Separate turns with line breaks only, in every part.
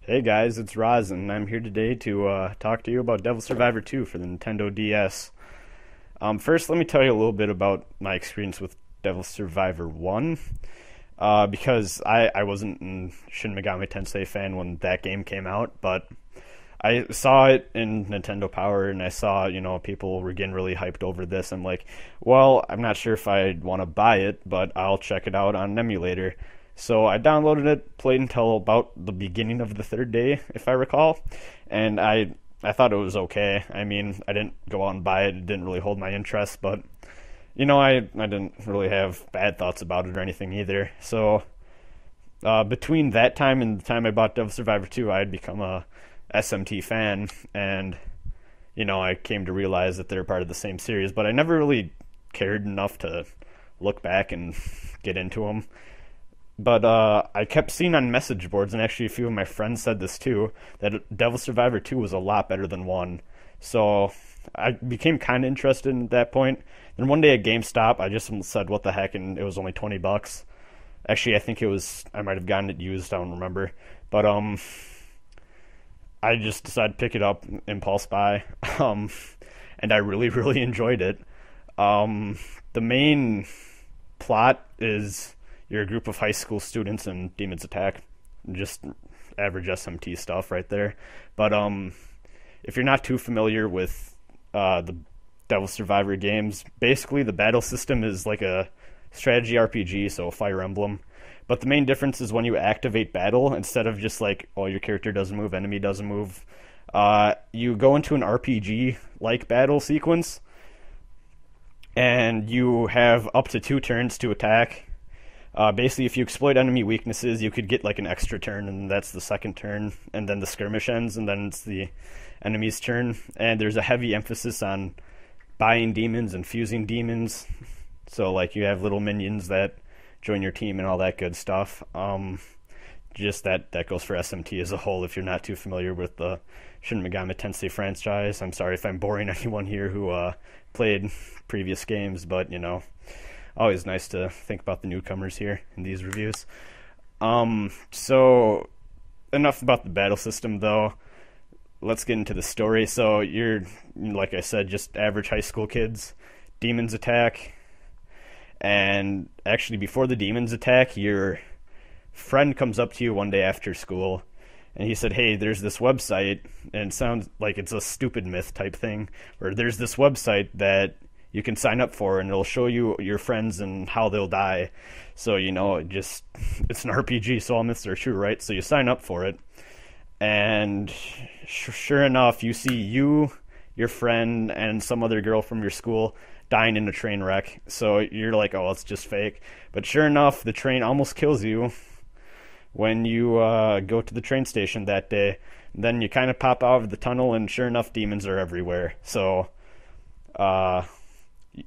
Hey guys, it's Roz, and I'm here today to talk to you about Devil Survivor 2 for the Nintendo DS. First, let me tell you a little bit about my experience with Devil Survivor 1, because I wasn't a Shin Megami Tensei fan when that game came out, but I saw it in Nintendo Power, and I saw, people were getting really hyped over this. I'm like, well, I'm not sure if I'd want to buy it, but I'll check it out on an emulator. So I downloaded it, played until about the beginning of the third day, if I recall, and I thought it was okay. I mean, I didn't go out and buy it; it didn't really hold my interest, but I didn't really have bad thoughts about it or anything either. So between that time and the time I bought Devil Survivor 2, I had become a SMT fan, and I came to realize that they're part of the same series, but I never really cared enough to look back and get into them. But I kept seeing on message boards, and actually a few of my friends said this too, that Devil Survivor 2 was a lot better than 1. So I became kind of interested at that point. Then one day at GameStop, I just said, what the heck, and it was only 20 bucks. Actually, I think I might have gotten it used, I don't remember. But I just decided to pick it up, impulse buy, and I really, really enjoyed it. The main plot is you're a group of high school students and demons attack. Just average SMT stuff right there. But if you're not too familiar with the Devil Survivor games, basically the battle system is like a strategy RPG, so Fire Emblem. But the main difference is when you activate battle, instead of just like, oh, your character doesn't move, enemy doesn't move, you go into an RPG-like battle sequence, and you have up to 2 turns to attack. Basically, if you exploit enemy weaknesses, you could get like an extra turn, and that's the second turn, and then the skirmish ends, and then it's the enemy's turn. And there's a heavy emphasis on buying demons and fusing demons. So, like, you have little minions that join your team and all that good stuff. Just that goes for SMT as a whole. If you're not too familiar with the Shin Megami Tensei franchise, I'm sorry if I'm boring anyone here who played previous games, but always nice to think about the newcomers here in these reviews. So enough about the battle system, though. Let's get into the story. So you're, like I said, just average high school kids. Demons attack. And actually, before the demons attack, your friend comes up to you one day after school, and he said, hey, there's this website, and it sounds like it's a stupid myth type thing, where there's this website that you can sign up for, and it'll show you your friends and how they'll die. So, it's an RPG, so all myths are true, right? So you sign up for it, and sure enough, you see your friend, and some other girl from your school dying in a train wreck. So you're like, oh, it's just fake. But sure enough, the train almost kills you when you go to the train station that day. Then you kind of pop out of the tunnel, and sure enough, demons are everywhere. So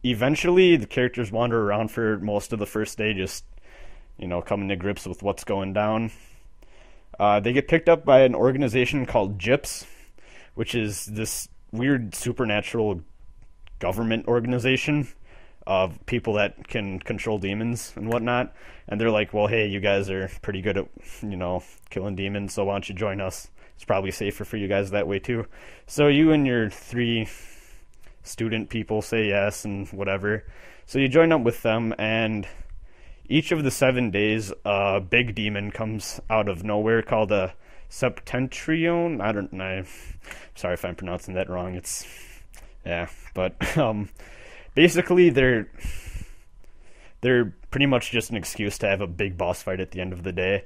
eventually, the characters wander around for most of the first day, just, coming to grips with what's going down. They get picked up by an organization called GIPS, which is this weird supernatural government organization of people that can control demons and whatnot. And they're like, well, hey, you guys are pretty good at, killing demons, so why don't you join us? It's probably safer for you guys that way, too. So you and your 3 student people say yes and whatever. So you join up with them, and each of the 7 days, a big demon comes out of nowhere called a Septentrion. I don't know. Sorry if I'm pronouncing that wrong. But basically they're pretty much just an excuse to have a big boss fight at the end of the day.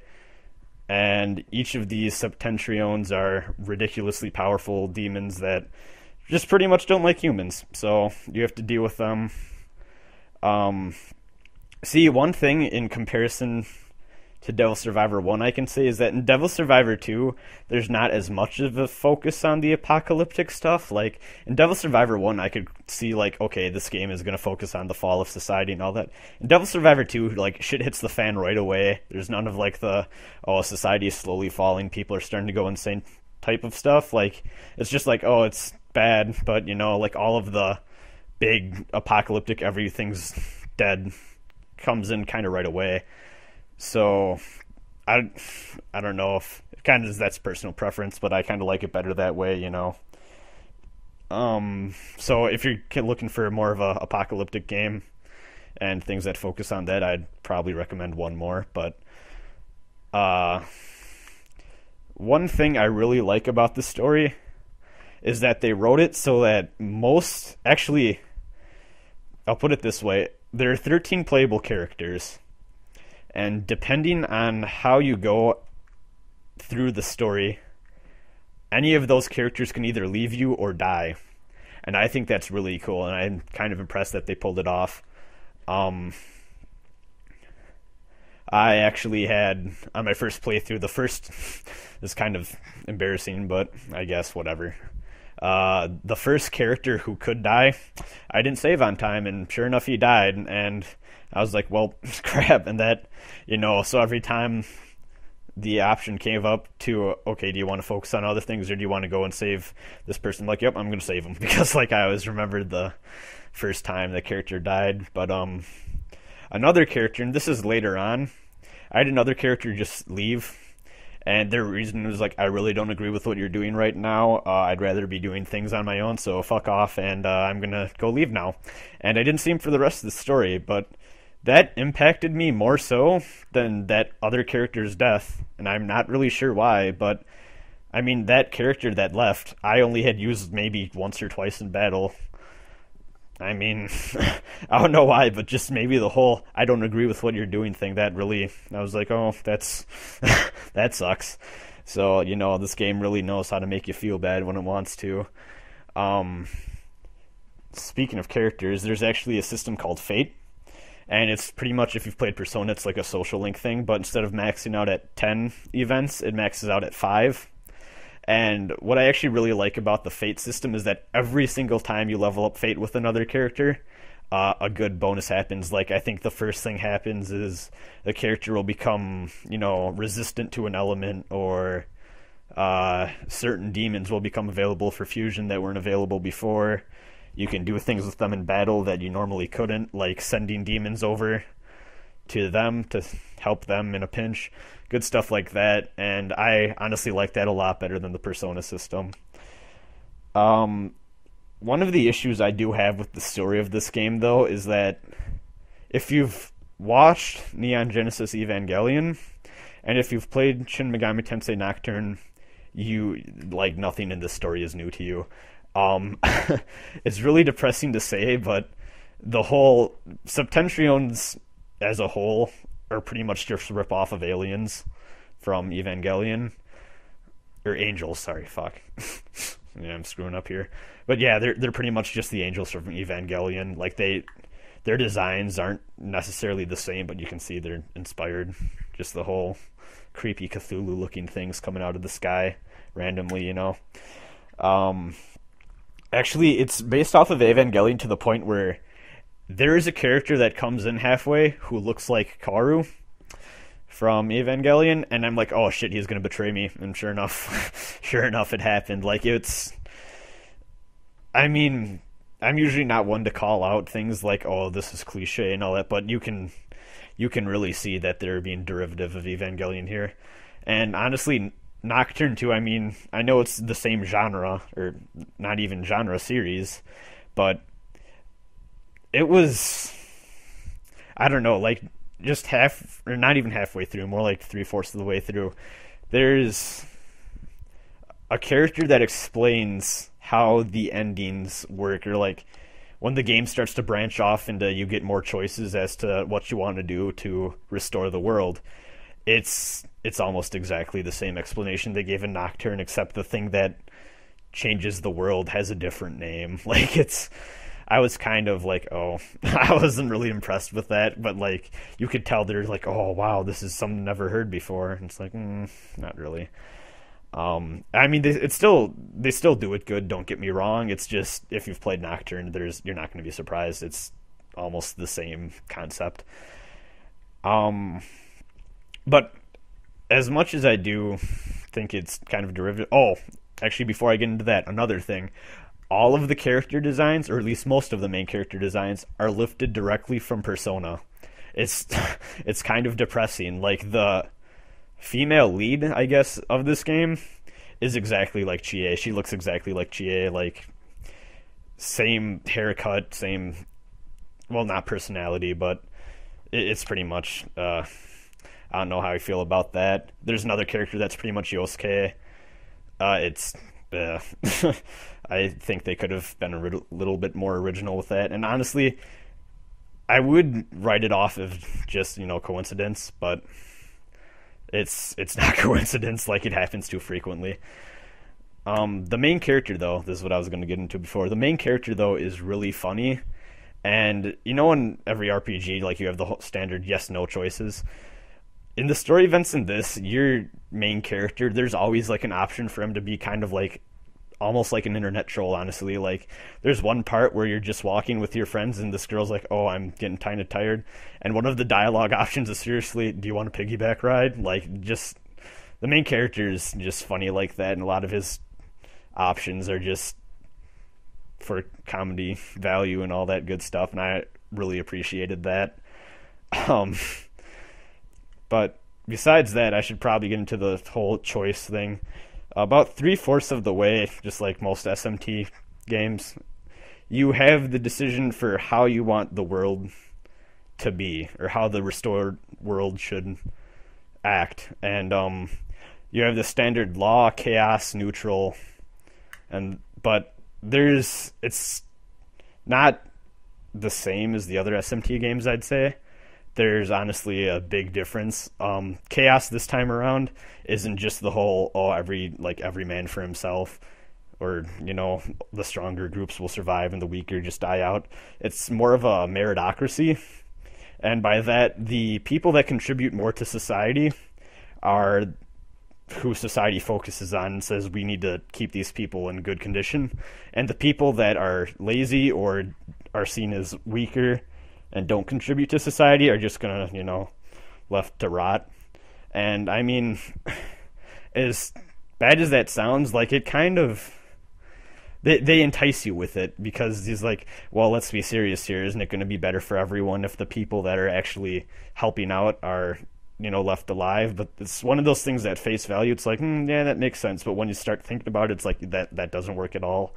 And each of these Septentrions are ridiculously powerful demons that just pretty much don't like humans, so you have to deal with them. See, one thing in comparison to Devil Survivor 1 I can say is that in Devil Survivor 2, there's not as much of a focus on the apocalyptic stuff. Like, in Devil Survivor 1, I could see, like, okay, this game is going to focus on the fall of society and all that. In Devil Survivor 2, like, shit hits the fan right away. There's none of, like, society is slowly falling, people are starting to go insane type of stuff. Like, it's just like, oh, it's bad, but, like, all of the big apocalyptic everything's dead comes in kind of right away. So I I don't know if kind of that's personal preference, but I kind of like it better that way, you know. So if you're looking for more of a apocalyptic game and things that focus on that, I'd probably recommend one more. But uh, one thing I really like about the story is that they wrote it so that most, actually, I'll put it this way: there are 13 playable characters, and depending on how you go through the story, any of those characters can either leave you or die. And I think that's really cool, and I'm kind of impressed that they pulled it off. Um, I actually had, on my first playthrough, the first, is kind of embarrassing, but I guess whatever. The first character who could die, I didn't save on time, and sure enough, he died, and I was like, well, crap, and that, so every time the option came up to, okay, do you want to focus on other things, or do you want to go and save this person? I'm like, yep, I'm going to save him, because, like, I always remembered the first time the character died. But, another character, and this is later on, I had another character just leave, and their reason was like, I really don't agree with what you're doing right now. I'd rather be doing things on my own, so fuck off, and I'm gonna go leave now. And I didn't see him for the rest of the story, but that impacted me more so than that other character's death, and I'm not really sure why, but I mean, that character that left, I only had used maybe once or twice in battle. I mean, I don't know why, but just maybe the whole I don't agree with what you're doing thing, that really, I was like, oh, that's, that sucks. So, this game really knows how to make you feel bad when it wants to. Speaking of characters, there's actually a system called Fate, and it's pretty much, if you've played Persona, it's like a social link thing, but instead of maxing out at 10 events, it maxes out at 5. And what I actually really like about the Fate system is that every single time you level up Fate with another character, a good bonus happens. Like, I think the first thing happens is the character will become, resistant to an element, or certain demons will become available for fusion that weren't available before. You can do things with them in battle that you normally couldn't, like sending demons over to them to help them in a pinch. Good stuff like that, and I honestly like that a lot better than the Persona system. One of the issues I do have with the story of this game, though, is that if you've watched Neon Genesis Evangelion, and if you've played Shin Megami Tensei Nocturne, like, nothing in this story is new to you. It's really depressing to say, but the whole Septentriones as a whole are pretty much just a rip-off of aliens from Evangelion. Or angels, sorry, fuck. Yeah, I'm screwing up here. But yeah, they're pretty much just the angels from Evangelion. Like, their designs aren't necessarily the same, but you can see they're inspired. Just the whole creepy Cthulhu-looking things coming out of the sky randomly, Actually, it's based off of Evangelion to the point where there is a character that comes in halfway who looks like Kaoru from Evangelion, and I'm like, oh shit, he's gonna betray me. And sure enough, it happened. Like, I mean, I'm usually not one to call out things like, oh, this is cliche and all that, but you can really see that they're being derivative of Evangelion here. And honestly, Nocturne 2, I mean, I know it's the same genre, or not even genre series, but it was, I don't know, like, just half, or not even halfway through, more like 3/4 of the way through, there's a character that explains how the endings work, or like, when the game starts to branch off into, you get more choices as to what you want to do to restore the world. It's almost exactly the same explanation they gave in Nocturne, except the thing that changes the world has a different name. Like, I was kind of like, oh, I wasn't really impressed with that, but like, you could tell they're like, oh wow, this is something never heard before. And it's like, not really. I mean, they still do it good, don't get me wrong. It's just, if you've played Nocturne, you're not going to be surprised. It's almost the same concept. But as much as I do think it's kind of derivative... Oh, actually, before I get into that, another thing. All of the character designs, or at least most of the main character designs, are lifted directly from Persona. It's kind of depressing. Like, the female lead, I guess, of this game is exactly like Chie. She looks exactly like Chie, like same haircut, same, well, not personality, but it's pretty much. I don't know how I feel about that. There's another character that's pretty much Yosuke. It's I think they could have been a little bit more original with that. And honestly, I would write it off as just, coincidence, but it's not coincidence like it happens too frequently. The main character, though, this is what I was going to get into before. The main character, though, is really funny. And in every RPG, like, you have the whole standard yes/no choices. In the story events in this, your main character, there's always like an option for him to be kind of like almost like an internet troll, honestly. Like, there's one part where you're just walking with your friends and this girl's like, oh, I'm getting kind of tired, and one of the dialogue options is, seriously, do you want a piggyback ride? Like, just the main character is just funny like that, and a lot of his options are just for comedy value and all that good stuff, and I really appreciated that. But besides that, I should probably get into the whole choice thing. About 3/4 of the way, just like most SMT games, you have the decision for how you want the world to be, or how the restored world should act. And you have the standard law, chaos, neutral, but it's not the same as the other SMT games, I'd say. There's honestly a big difference. Chaos this time around isn't just the whole, every man for himself, or the stronger groups will survive and the weaker just die out. It's more of a meritocracy, and by that, the people that contribute more to society are who society focuses on and says we need to keep these people in good condition, and the people that are lazy or are seen as weaker and don't contribute to society are just gonna, left to rot. And I mean, as bad as that sounds, like, it kind of, they entice you with it, because he's like, well, let's be serious here. Isn't it going to be better for everyone if the people that are actually helping out are, left alive? But it's one of those things at face value, it's like, yeah, that makes sense. But when you start thinking about it, it's like, that doesn't work at all.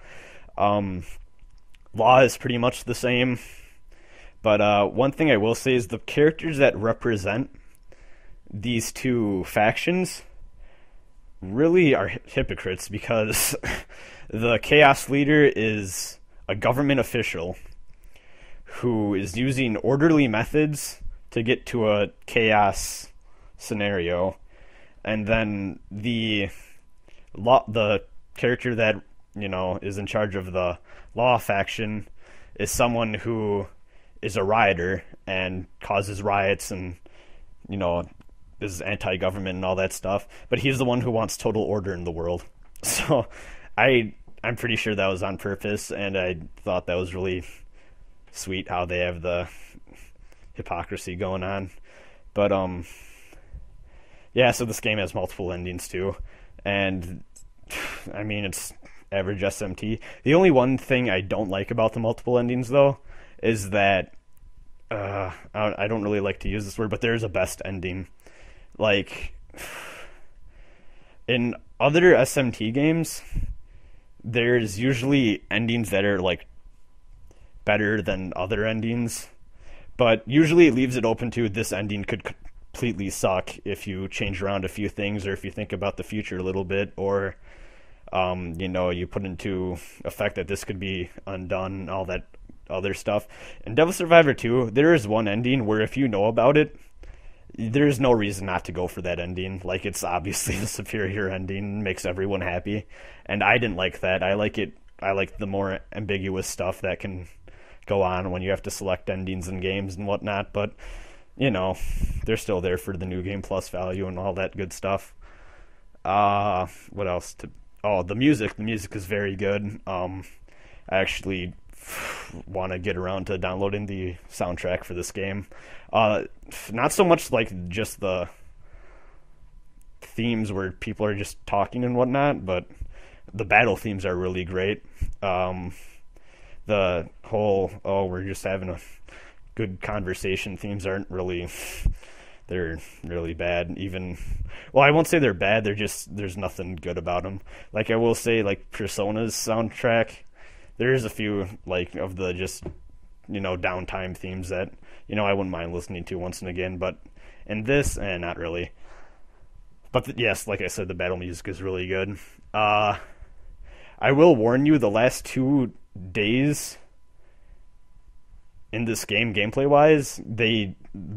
Law is pretty much the same. But one thing I will say is the characters that represent these two factions really are hypocrites, because the Chaos leader is a government official who is using orderly methods to get to a chaos scenario, and then the character that is in charge of the law faction is someone who is a rioter and causes riots and is anti-government and all that stuff, but he's the one who wants total order in the world. So I'm pretty sure that was on purpose, and I thought that was really sweet how they have the hypocrisy going on. But yeah, so this game has multiple endings too, and I mean, it's average SMT. The only one thing I don't like about the multiple endings, though, is that I don't really like to use this word, but there's a best ending. Like, in other SMT games, there's usually endings that are like better than other endings, but usually it leaves it open to, this ending could completely suck if you change around a few things, or if you think about the future a little bit, or you put into effect that this could be undone, all that other stuff. In Devil Survivor 2, there is one ending where if you know about it, there's no reason not to go for that ending. Like, it's obviously the superior ending, makes everyone happy, and I didn't like that. I like the more ambiguous stuff that can go on when you have to select endings in games and whatnot, but they're still there for the new game plus value and all that good stuff. What else? The music is very good. I actually want to get around to downloading the soundtrack for this game. Not so much like just the themes where people are just talking and whatnot, but the battle themes are really great. The whole, we're just having a good conversation themes aren't really They're really bad. Even, well, I won't say they're bad. They're just, there's nothing good about them. Like I will say, like Persona's soundtrack, there is a few like of the just downtime themes that I wouldn't mind listening to once and again. But in this, not really. But yes, like I said, the battle music is really good. I will warn you, the last 2 days in this game, gameplay wise, the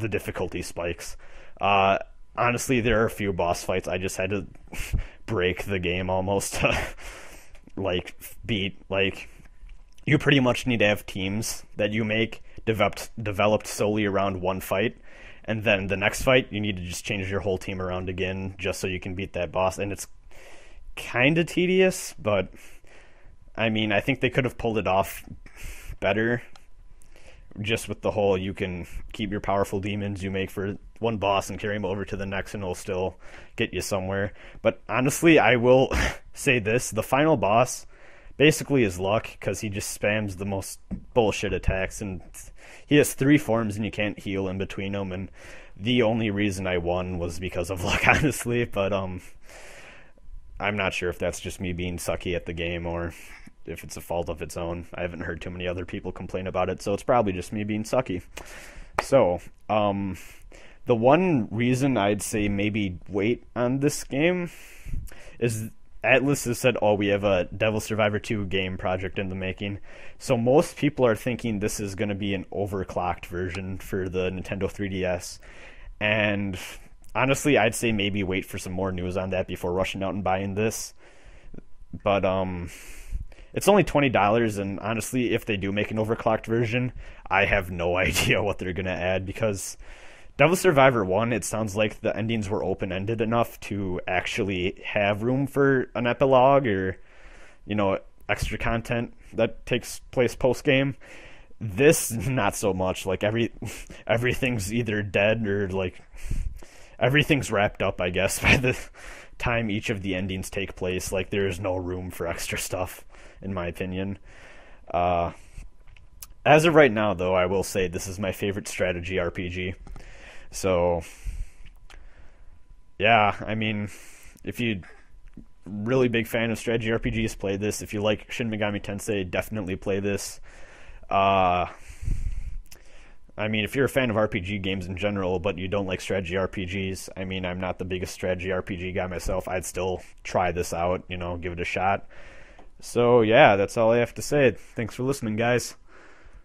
difficulty spikes. Honestly, there are a few boss fights I just had to break the game almost to like beat. Like, you pretty much need to have teams that you make developed solely around one fight, and then the next fight you need to just change your whole team around again just so you can beat that boss. And it's kind of tedious, but I mean, I think they could have pulled it off better, just with the whole, you can keep your powerful demons you make for one boss and carry them over to the next, and it'll still get you somewhere. But honestly, I will say this, the final boss basically is luck, because he just spams the most bullshit attacks, and he has 3 forms and you can't heal in between them, and the only reason I won was because of luck, honestly. But I'm not sure if that's just me being sucky at the game or if it's a fault of its own. I haven't heard too many other people complain about it, so it's probably just me being sucky. So, the one reason I'd say maybe wait on this game is Atlas has said, oh, we have a Devil Survivor 2 game project in the making. So most people are thinking this is going to be an overclocked version for the Nintendo 3DS. And honestly, I'd say maybe wait for some more news on that before rushing out and buying this. But it's only $20, and honestly, if they do make an overclocked version, I have no idea what they're going to add, because Devil Survivor 1, it sounds like the endings were open-ended enough to actually have room for an epilogue or, extra content that takes place post-game. This, not so much. Like, everything's either dead or, like, everything's wrapped up, I guess, by the time each of the endings take place. Like, there's no room for extra stuff, in my opinion. As of right now, though, I will say this is my favorite strategy RPG. So, yeah, I mean, if you're really big fan of strategy RPGs, play this. If you like Shin Megami Tensei, definitely play this. I mean, if you're a fan of RPG games in general, but you don't like strategy RPGs, I mean, I'm not the biggest strategy RPG guy myself. I'd still try this out, give it a shot. So, yeah, that's all I have to say. Thanks for listening, guys.